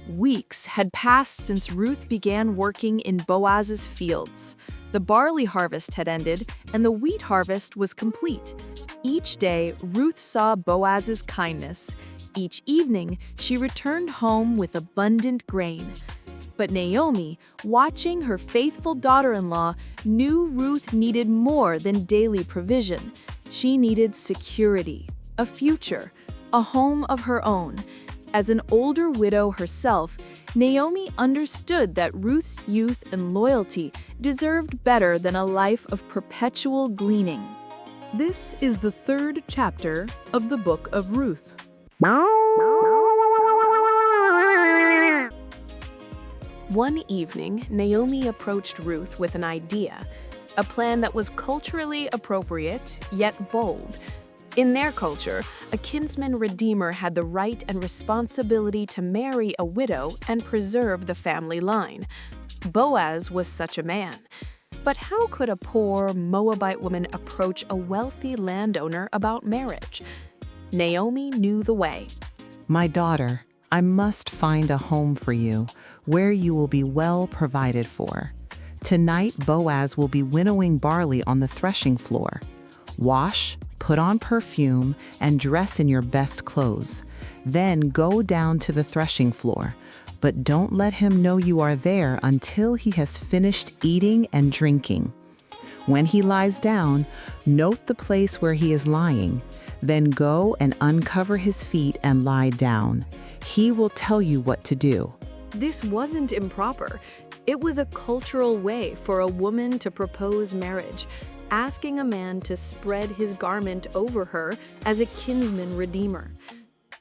Weeks had passed since Ruth began working in Boaz's fields. The barley harvest had ended, and the wheat harvest was complete. Each day, Ruth saw Boaz's kindness. Each evening, she returned home with abundant grain. But Naomi, watching her faithful daughter-in-law, knew Ruth needed more than daily provision. She needed security, a future, a home of her own. As an older widow herself, Naomi understood that Ruth's youth and loyalty deserved better than a life of perpetual gleaning. This is the third chapter of the book of Ruth. One evening, Naomi approached Ruth with an idea, a plan that was culturally appropriate, yet bold. In their culture, a kinsman-redeemer had the right and responsibility to marry a widow and preserve the family line. Boaz was such a man. But how could a poor Moabite woman approach a wealthy landowner about marriage? Naomi knew the way. My daughter, I must find a home for you where you will be well provided for. Tonight, Boaz will be winnowing barley on the threshing floor. Wash, put on perfume, and dress in your best clothes. Then go down to the threshing floor, but don't let him know you are there until he has finished eating and drinking. When he lies down, note the place where he is lying. Then go and uncover his feet and lie down. He will tell you what to do. This wasn't improper. It was a cultural way for a woman to propose marriage, asking a man to spread his garment over her as a kinsman-redeemer.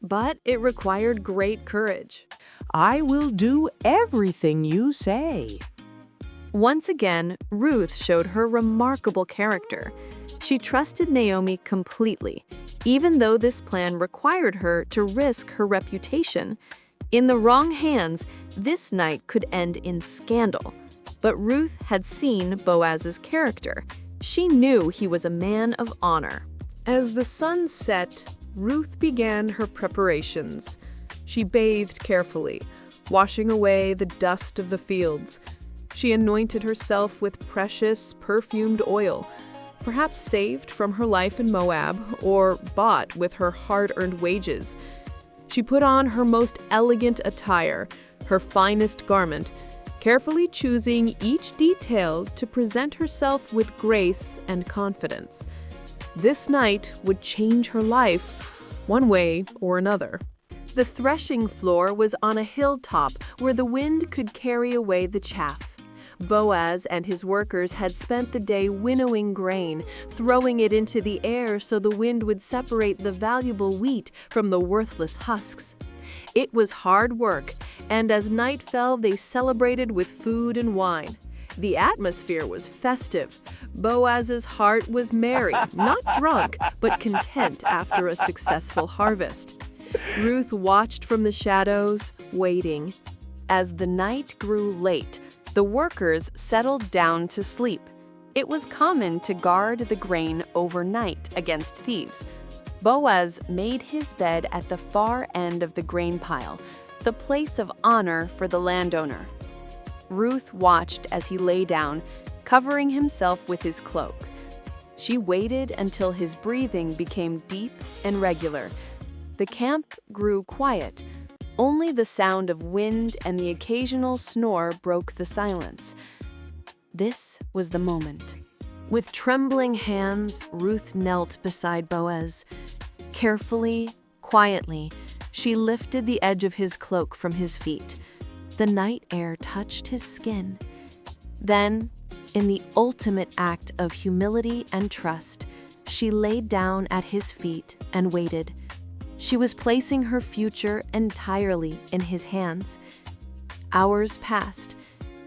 But it required great courage. I will do everything you say. Once again, Ruth showed her remarkable character. She trusted Naomi completely, even though this plan required her to risk her reputation. In the wrong hands, this night could end in scandal. But Ruth had seen Boaz's character. She knew he was a man of honor. As the sun set, Ruth began her preparations. She bathed carefully, washing away the dust of the fields. She anointed herself with precious, perfumed oil, perhaps saved from her life in Moab or bought with her hard-earned wages. She put on her most elegant attire, her finest garment, carefully choosing each detail to present herself with grace and confidence. This night would change her life, one way or another. The threshing floor was on a hilltop where the wind could carry away the chaff. Boaz and his workers had spent the day winnowing grain, throwing it into the air so the wind would separate the valuable wheat from the worthless husks. It was hard work, and as night fell, they celebrated with food and wine. The atmosphere was festive. Boaz's heart was merry, not drunk, but content after a successful harvest. Ruth watched from the shadows, waiting. As the night grew late, the workers settled down to sleep. It was common to guard the grain overnight against thieves. Boaz made his bed at the far end of the grain pile, the place of honor for the landowner. Ruth watched as he lay down, covering himself with his cloak. She waited until his breathing became deep and regular. The camp grew quiet. Only the sound of wind and the occasional snore broke the silence. This was the moment. With trembling hands, Ruth knelt beside Boaz. Carefully, quietly, she lifted the edge of his cloak from his feet. The night air touched his skin. Then, in the ultimate act of humility and trust, she laid down at his feet and waited. She was placing her future entirely in his hands. Hours passed.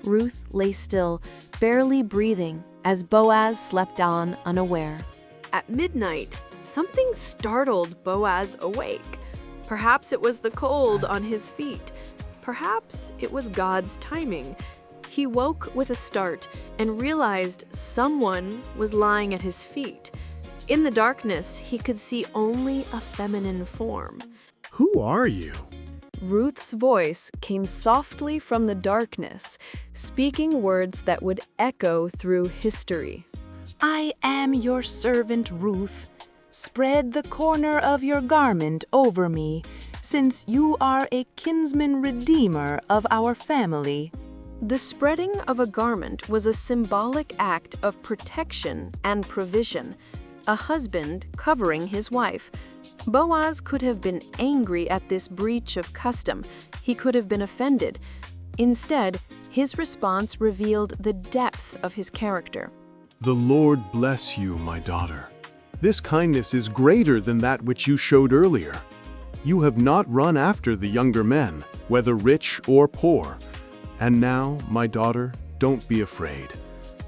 Ruth lay still, barely breathing, as Boaz slept on unaware. At midnight, something startled Boaz awake. Perhaps it was the cold on his feet. Perhaps it was God's timing. He woke with a start and realized someone was lying at his feet. In the darkness, he could see only a feminine form. Who are you? Ruth's voice came softly from the darkness, speaking words that would echo through history. I am your servant Ruth. Spread the corner of your garment over me, since you are a kinsman-redeemer of our family. The spreading of a garment was a symbolic act of protection and provision, a husband covering his wife. Boaz could have been angry at this breach of custom. He could have been offended. Instead, his response revealed the depth of his character. The Lord bless you, my daughter. This kindness is greater than that which you showed earlier. You have not run after the younger men, whether rich or poor. And now, my daughter, don't be afraid.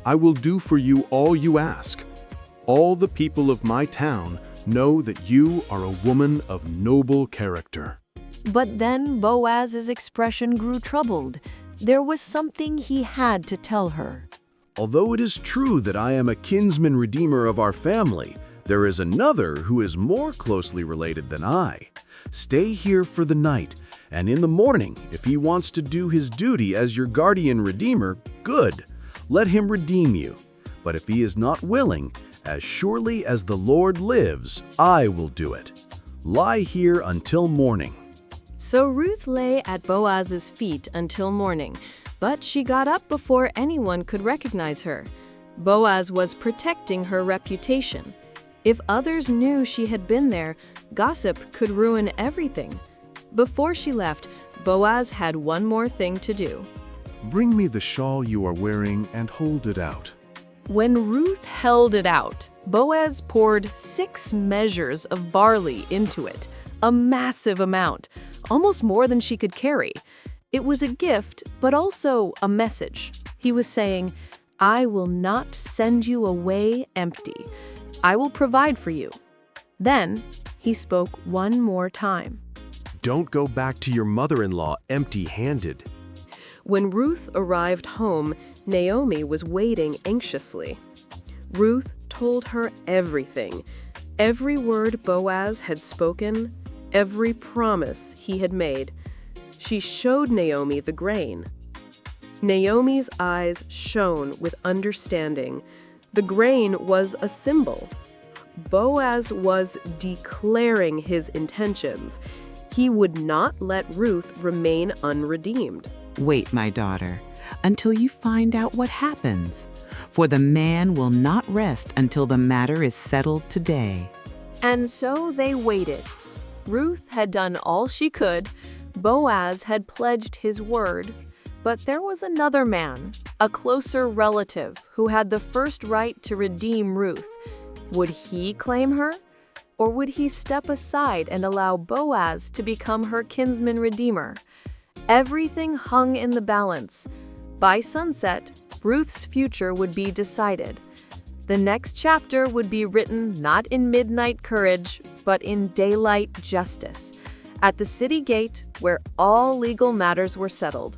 I will do for you all you ask. All the people of my town know that you are a woman of noble character. But then Boaz's expression grew troubled. There was something he had to tell her. Although it is true that I am a kinsman-redeemer of our family, there is another who is more closely related than I. Stay here for the night, and in the morning, if he wants to do his duty as your guardian redeemer, good. Let him redeem you. But if he is not willing, as surely as the Lord lives, I will do it. Lie here until morning. So Ruth lay at Boaz's feet until morning, but she got up before anyone could recognize her. Boaz was protecting her reputation. If others knew she had been there, gossip could ruin everything. Before she left, Boaz had one more thing to do. Bring me the shawl you are wearing and hold it out. When Ruth held it out, Boaz poured 6 measures of barley into it, a massive amount, almost more than she could carry. It was a gift, but also a message. He was saying, I will not send you away empty. I will provide for you. Then he spoke one more time. Don't go back to your mother-in-law empty-handed. When Ruth arrived home, Naomi was waiting anxiously. Ruth told her everything, every word Boaz had spoken, every promise he had made. She showed Naomi the grain. Naomi's eyes shone with understanding. The grain was a symbol. Boaz was declaring his intentions. He would not let Ruth remain unredeemed. Wait, my daughter, until you find out what happens. For the man will not rest until the matter is settled today. And so they waited. Ruth had done all she could. Boaz had pledged his word. But there was another man, a closer relative, who had the first right to redeem Ruth. Would he claim her? Or would he step aside and allow Boaz to become her kinsman-redeemer? Everything hung in the balance. By sunset, Ruth's future would be decided. The next chapter would be written not in midnight courage, but in daylight justice, at the city gate where all legal matters were settled.